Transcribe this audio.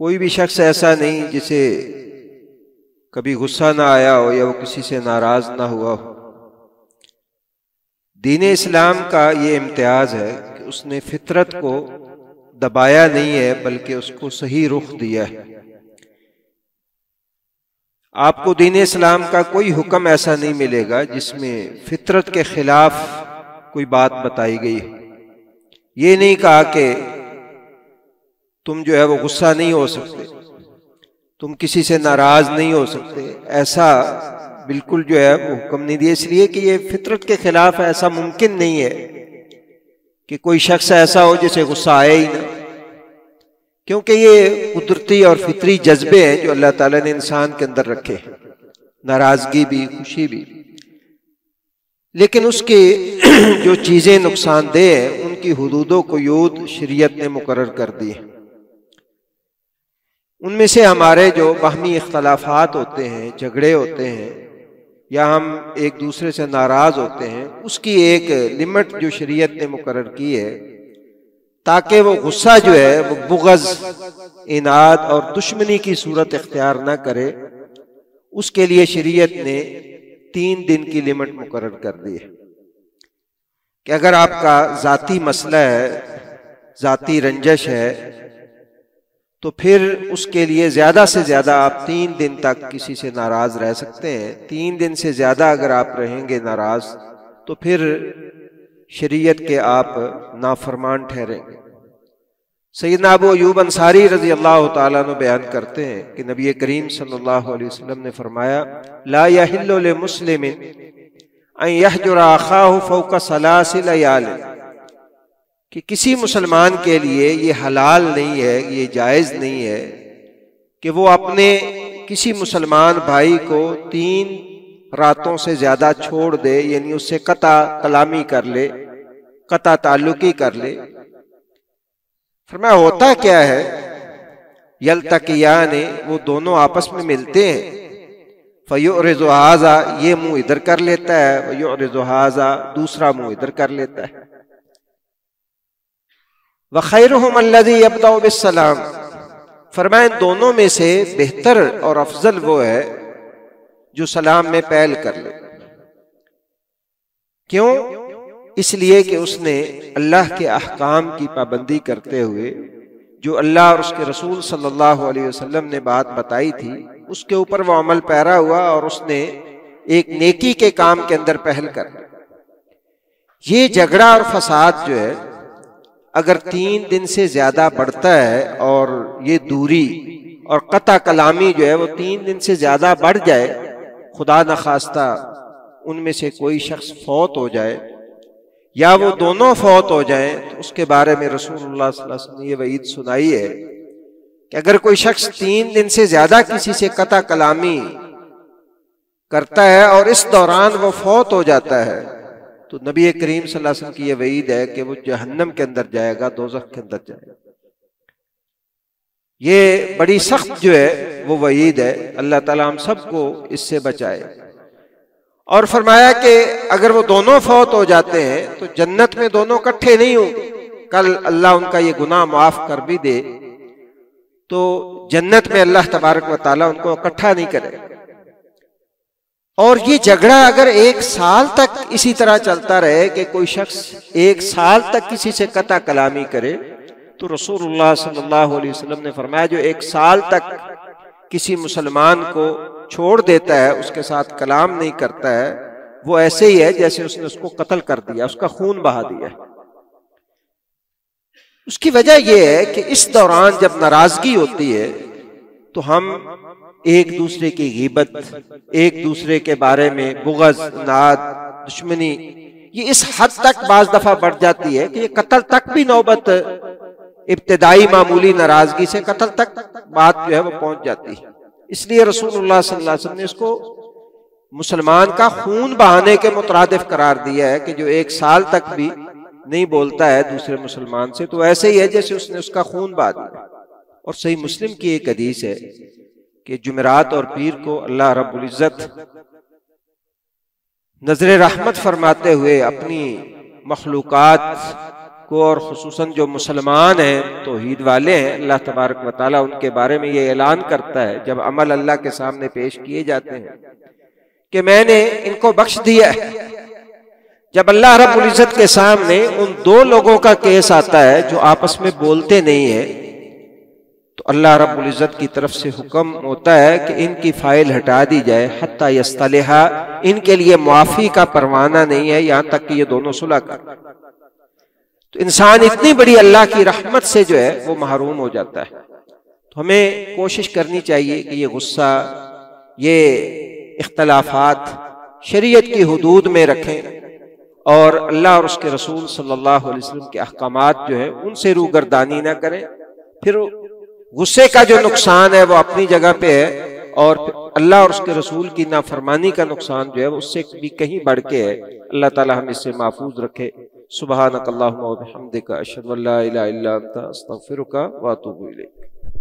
कोई भी शख्स ऐसा नहीं जिसे कभी गुस्सा ना आया हो या वो किसी से नाराज ना हुआ हो। दीन इस्लाम का ये इम्तियाज है कि उसने फितरत को दबाया नहीं है बल्कि उसको सही रुख दिया है। आपको दीन इस्लाम का कोई हुक्म ऐसा नहीं मिलेगा जिसमें फितरत के खिलाफ कोई बात बताई गई है। ये नहीं कहा कि तुम जो है वो गुस्सा नहीं हो सकते, तुम किसी से नाराज नहीं हो सकते, ऐसा बिल्कुल जो है वो हुक्म नहीं दिया, इसलिए कि ये फितरत के खिलाफ है। ऐसा मुमकिन नहीं है कि कोई शख्स ऐसा हो जिसे गुस्सा आए ही ना, क्योंकि ये कुदरती और फितरी जज्बे हैं जो अल्लाह ताला ने इंसान के अंदर रखे, नाराजगी भी, खुशी भी। लेकिन उसके जो चीजें नुकसानदेह हैं उनकी हुदूदो क़ुयूद शरीयत ने मुकर्रर कर दी है। उनमें से हमारे जो बाहमी इख्तलाफात होते हैं, झगड़े होते हैं, या हम एक दूसरे से नाराज होते हैं, उसकी एक लिमिट जो शरीयत ने मुकर्रर की है ताकि वो गुस्सा जो है वो बुग़ज़, इनाद और दुश्मनी की सूरत इख्तियार ना करे। उसके लिए शरीयत ने 3 दिन की लिमिट मुकर्रर कर दी है कि अगर आपका ज़ाती मसला है, ज़ाती रंजश है, तो फिर उसके लिए ज्यादा से ज्यादा आप 3 दिन तक किसी से नाराज रह सकते हैं। 3 दिन से ज्यादा अगर आप रहेंगे नाराज तो फिर शरीयत के आप नाफरमान ठहरेंगे। सैयदना अबू अय्यूब अंसारी रज़ी अल्लाह ताला अन्हु बयान करते हैं कि नबी करीम सल्लल्लाहु अलैहि वसल्लम ने फरमाया, ला यहिल्लु लिमुस्लिमिन अन यहजुरा अखाहु फौका सलासिल लयाल, कि किसी मुसलमान के लिए ये हलाल नहीं है, ये जायज नहीं है कि वो अपने किसी मुसलमान भाई को 3 रातों से ज्यादा छोड़ दे, यानी उससे कता कलामी कर ले, कता ताल्लुकी कर ले। फरमाया होता क्या है, यल्तकियाने, वो दोनों आपस में मिलते हैं, फयुरिज़ु हाज़ा, ये मुंह इधर कर लेता है, वयुरिज़ु हाज़ा, दूसरा मुंह इधर कर लेता है। व खैरुहुम अल्लज़ी यब्दउ बिस्सलाम, फरमाए दोनों में से बेहतर और अफजल वो है जो सलाम में पहल कर ले। क्यों? इसलिए कि उसने अल्लाह के अहकाम की पाबंदी करते हुए जो अल्लाह और उसके रसूल सल्लल्लाहु अलैहि वसल्लम ने बात बताई थी उसके ऊपर वो अमल पैरा हुआ और उसने एक नेकी के काम के अंदर पहल कर। ये झगड़ा और फसाद जो है अगर 3 दिन से ज्यादा बढ़ता है और ये दूरी और कता कलामी जो है वो 3 दिन से ज्यादा बढ़ जाए, खुदा न खास्ता उनमें से कोई शख्स फौत हो जाए या वो दोनों फौत हो जाएं, तो उसके बारे में रसूलुल्लाह सल्लल्लाहु अलैहि वसल्लम ने ये वईद सुनाई है कि अगर कोई शख्स 3 दिन से ज्यादा किसी से कता कलामी करता है और इस दौरान वो फौत हो जाता है, तो नबी करीम सल्लल्लाहु अलैहि वसल्लम की ये वईद है कि वो जहन्नम के अंदर जाएगा, दोज़ख के अंदर जाएगा। ये बड़ी सख्त जो है वो वईद है। अल्लाह ताला हम सबको इससे बचाए। और फरमाया कि अगर वो दोनों फौत हो जाते हैं तो जन्नत में दोनों इकट्ठे नहीं होंगे। कल अल्लाह उनका ये गुनाह माफ कर भी दे तो जन्नत में अल्लाह तबारक व तआला उनको इकट्ठा नहीं करेगा। और ये झगड़ा अगर 1 साल तक इसी तरह चलता रहे कि कोई शख्स 1 साल तक किसी से कता कलामी करे, तो रसूलुल्लाह सल्लल्लाहु अलैहि वसल्लम ने फरमाया जो 1 साल तक किसी मुसलमान को छोड़ देता है, उसके साथ कलाम नहीं करता है, वो ऐसे ही है जैसे उसने उसको कत्ल कर दिया, उसका खून बहा दिया। उसकी वजह यह है कि इस दौरान जब नाराजगी होती है तो हम एक दूसरे की गीबत, एक दूसरे के बारे में बुग़ज़, नाद, दुश्मनी, ये इस हद तक बाज़ दफा बढ़ जाती है कि ये कत्ल तक भी नौबत, इब्तिदाई मामूली नाराजगी से कत्ल तक बात जो है वो पहुंच जाती है। इसलिए रसूलुल्लाह सल्लल्लाहु अलैहि वसल्लम ने इसको मुसलमान का खून बहाने के मुतरादिफ करार दिया है कि जो 1 साल तक भी नहीं बोलता है दूसरे मुसलमान से, तो ऐसे ही है जैसे उसने उसका खून बहा दिया। और सही मुस्लिम की एक हदीस है कि जुमेरात और पीर को अल्लाह रब्बुल इज्जत नजर रहमत फरमाते हुए अपनी मखलूकात को और खुसूसन जो मुसलमान हैं, तौहीद वाले हैं, अल्लाह तबारक व तआला उनके बारे में ये ऐलान करता है जब अमल अल्लाह के सामने पेश किए जाते हैं कि मैंने इनको बख्श दिया है। जब अल्लाह रब्बुल इज्जत के सामने उन दो लोगों का केस आता है जो आपस में बोलते नहीं है, तो अल्लाह रब्बुल इज्जत की तरफ से हुक्म होता है कि इनकी फाइल हटा दी जाए, हत्ता यस्तलिहा, इनके लिए मुआफी का परवाना नहीं है यहाँ तक कि ये दोनों सुलह कर। तो इंसान इतनी बड़ी अल्लाह की रहमत से जो है वो महरूम हो जाता है। तो हमें कोशिश करनी चाहिए कि ये गुस्सा, ये इख्तलाफात शरीयत की हुदूद में रखें और अल्लाह और उसके रसूल सल्लल्लाहु अलैहि वसल्लम के अहकामात जो है उनसे रूगर्दानी ना करें। फिर गुस्से का जो नुकसान है वो अपनी जगह पे है और अल्लाह और उसके रसूल की नाफरमानी का नुकसान जो है वो उससे भी कहीं बढ़ के है। अल्लाह ताला हमें इससे महफूज रखे। सुब्हानक अल्लाहुम्मा व बिहम्दिका अशहदु अल्ला इलाहा इल्ला अंता अस्तगफिरुका व अतूबु इलैक।